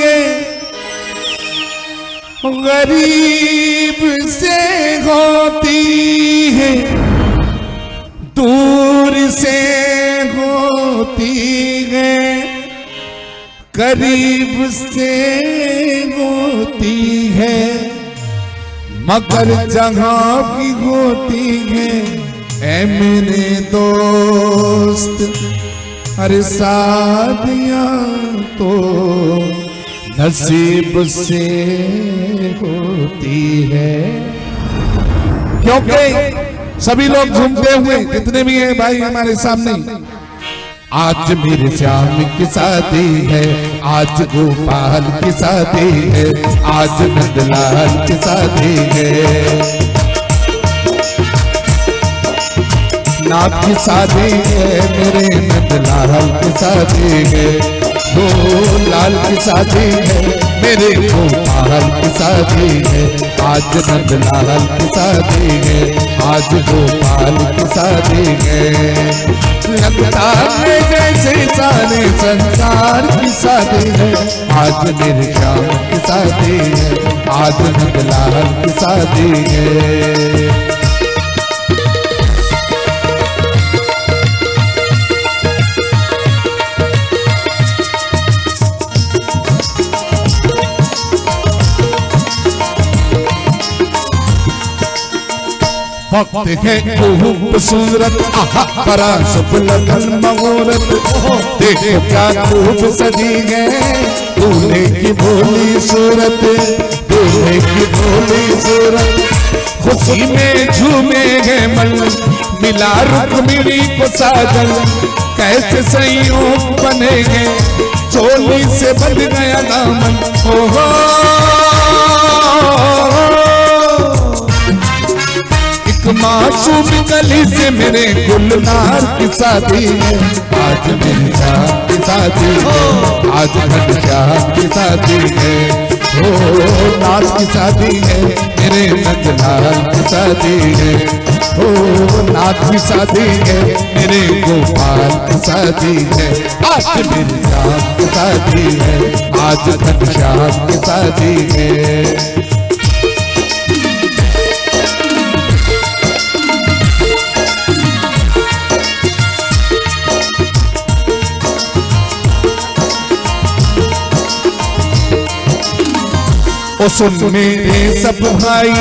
है, गरीब से होती है, दूर से होती है, करीब से होती है, मगर जहाँ की होती है ऐ मेरे दोस्त, अरे शादियाँ तो नसीब से होती है। क्योंकि सभी लोग झूमते हुए जितने भी हैं भाई हमारे सामने, आज मेरे श्याम की शादी है, आज गोपाल की शादी है, आज नंदलाल की शादी है, नाथ की शादी है, मेरे नंदलाल की शादी है, दो लाल की शादी है, मेरे गोपाल की शादी है, आज नंदलाल की शादी है, आज गोपाल की शादी है। लगता है जैसे सारे संसार की शादी है। आज मेरे श्याम की शादी है, आज नंदलाल की शादी है। भक्त है खूबसूरत बड़ा शुभ लगन मुहूर्त, देखो क्या खूब सजी है दूल्हे की भोली सूरत, दूल्हे की भोली सूरत। खुशी में झूमे गए मन, मिला रुक्मिणी को साजन, कैसे संयोग बनेंगे चोली से बंध गया दामन। ओहो मासूम गली से मेरे गुलनार की शादी है, आज मेरी जान की शादी है, आज घनश्याम की शादी है। ओ नाथ की शादी है, मेरे नंदलाल की शादी है। ओ नाथ की शादी है, मेरे गोपाल की शादी है। आज मेरी जान की शादी है, आज घनश्याम की शादी है। ओ सुन मेरे सब भाई,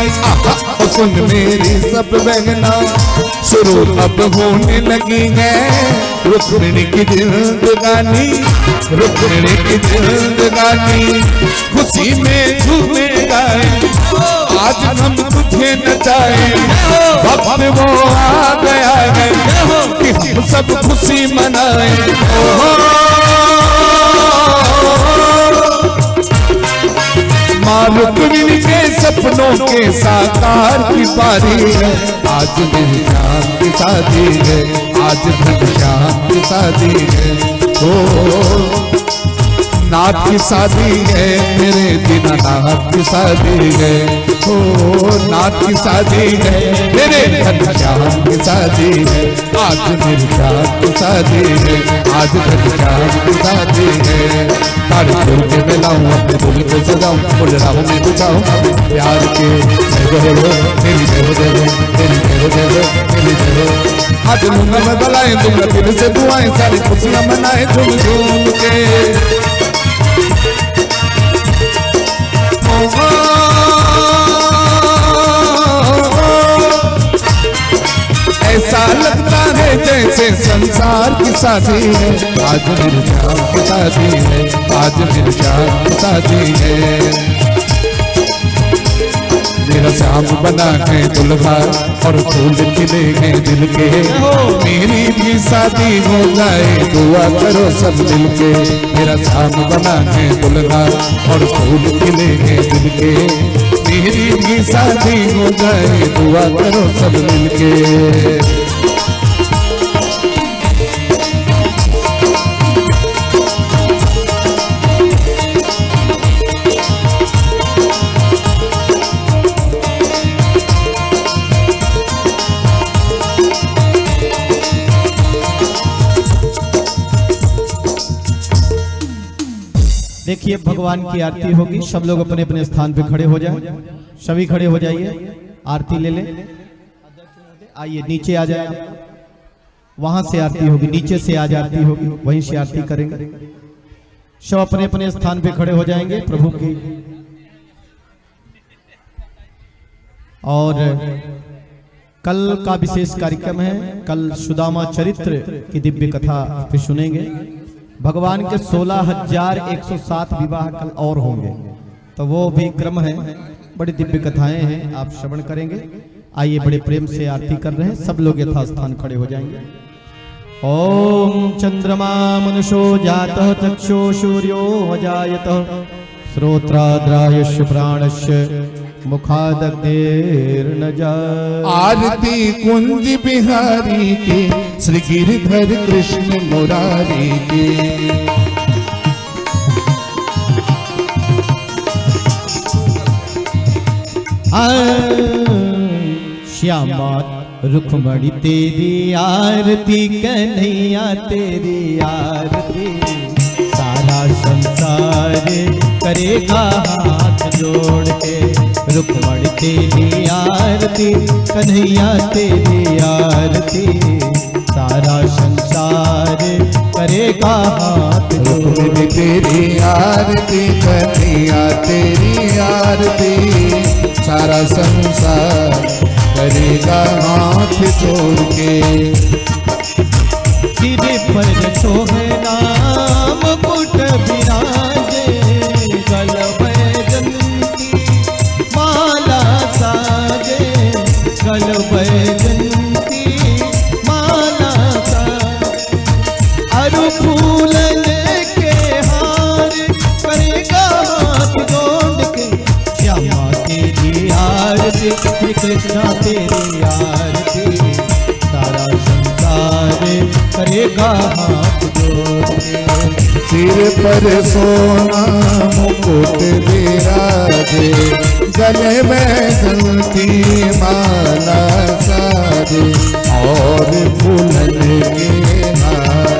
ओ सुन मेरी सब बहना, शुरू अब होने लगी है रुक्मिणी की जिंदगानी, रुक्मिणी की जिंदगानी। खुशी में झूमे गाए आज हम तुझे नचाए, वक्त वो आ गया है कि हम सब खुशी मनाए। माँ रुक्मिणी के सपनों के साकार की पारी है, आज मेरी जान की शादी है, आज घनश्याम की शादी है। ओ नाथ की शादी है, मेरे दीनानाथ की शादी है। ओ नाथ की शादी है, मेरे घनश्याम की शादी है, आज मेरी जान की शादी है, आज घनश्याम की शादी है। ताड़ी खोल के मैं लाऊं अपने दिल को सजाऊं, फुल राहों में बिछाऊं प्यार के। जय हो मेरी जय हो, जय हो मेरी जय हो, जय हो मेरी जय हो। आज लूंगा मैं बलाएं, दूंगा दिल से दुआएं, सारी खुशियां मनाएं झूम झूम के। ऐसा लगता है जैसे संसार की शादी है, आज मेरी जान की शादी है, आज मेरी जान की शादी है। मेरा श्याम बना है दुल्हा और फूल खिले हैं दिल के, मेरी भी शादी हो जाए दुआ करो सब दिल के। मेरा श्याम बना है दुल्हा और फूल खिले हैं दिल के, मेरी भी शादी हो जाए दुआ करो सब मिल के। देखिए भगवान की आरती होगी, सब लोग अपने अपने स्थान पे खड़े हो जाएं, सभी खड़े हो जाइए, आरती ले लें। आइए नीचे आ जाए, वहां से आरती होगी, नीचे से आज आरती होगी, वहीं से आरती करेंगे। सब अपने अपने स्थान पे खड़े हो जाएंगे प्रभु की। और कल का विशेष कार्यक्रम है, कल सुदामा चरित्र की दिव्य कथा पे सुनेंगे। भगवान के 16,107 विवाह कल और होंगे, तो वो भी क्रम है, बड़ी दिव्य कथाएं हैं, आप श्रवण करेंगे। आइए बड़े प्रेम से आरती कर रहे हैं, सब लोग यथास्थान खड़े हो जाएंगे। ओम चंद्रमा मनुषो जातः चक्षो सूर्यो अजायतः श्रोत्राद्रायस्य प्राणस्य मुखादग्निर्न जायते। आरती कुंज बिहारी के श्री गिरधर कृष्ण मुरारी के। श्यामा रुक्मणी तेरी आरती, कन्हैया तेरी आरती, सारा संसार करेगा हाथ जोड़ के। रुक्मणी तेरी आरती, कन्हैया तेरी आरती, सारा संसार करेगा हाथ जोड़ रुक्मिणी तेरी आरती, कन्हैया तेरी आरती, सारा संसार करेगा हाथ जोड़ के। सिर पर शोभे नाम मुकुट विराजे, गल बैजंती माला साजे, गल बैजंती माला साजे। अरु फूलन के हार करेगा हाथ जोड़ के। श्यामा तेरी आरती, श्री कृष्णा तेरी आरती, सारा संसार करेगा हाथ जोड़ के। सिर पर सोना मुकुट विराजे, गले में जलती माला साजे, और फूलन के हार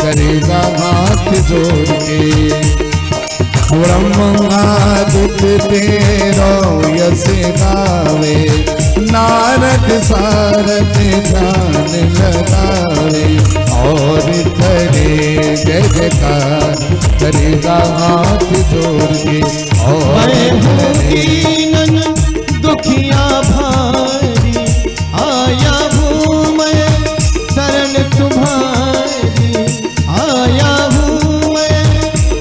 करेगा हाथ जोड़ के। ब्रह्मादित्य तेरो यश गावे, नारद सारद ध्यान लगावे, और करे जय जयकार करेगा हाथ जोड़ के। और दीनन दुखिया भारी, आया हूँ मैं शरण तुम्हारी, आया हूँ मैं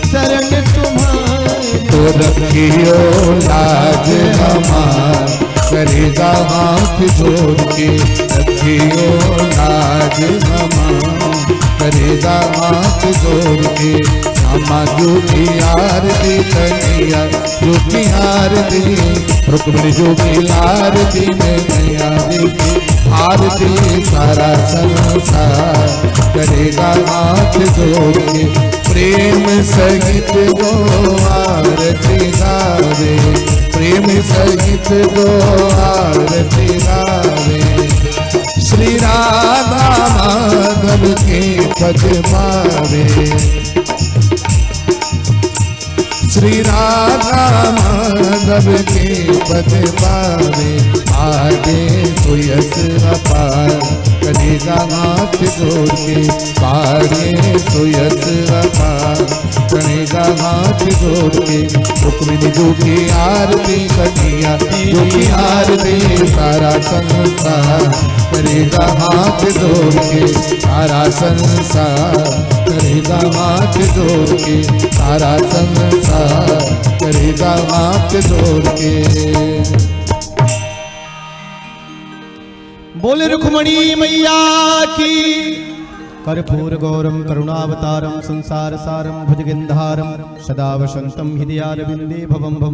शरण तुम्हारी। तो रखियो लाज हमार करेगा हाथ जोड़ के। रखियो लाज हमार करेगा हाथ जोड़ के। श्यामा जो की आरती, कन्हैया जो की आरती, रुक्मिणी जो की आरती में मैया की आरती, सारा संसार करेगा हाथ जोड़ के। प्रेम सहित गो आरती गावे, प्रेम सहित गो आरती गावे, श्री राधा माधव के पद पावे, श्री राधा माधव के पद पावे। आगे तो यश अपार करेगा हाथ जोड़ के। आगे तो यश अपार करेगा हाथ जोड़ के। रुक्मिणी जो की आरती, कन्हैया जो की आरती, सारा संसार करेगा हाथ जोड़ के। सारा संसार करेगा हाथ जोड़ के। सारा संसार करेगा हाथ जोड़ के। बोले रुक्मणी मैया की। कर्पूर गौरम करुणावतारम संसार सारम भुजगेंधारम सदा वसंतम हृदयारविंदे भवम भव।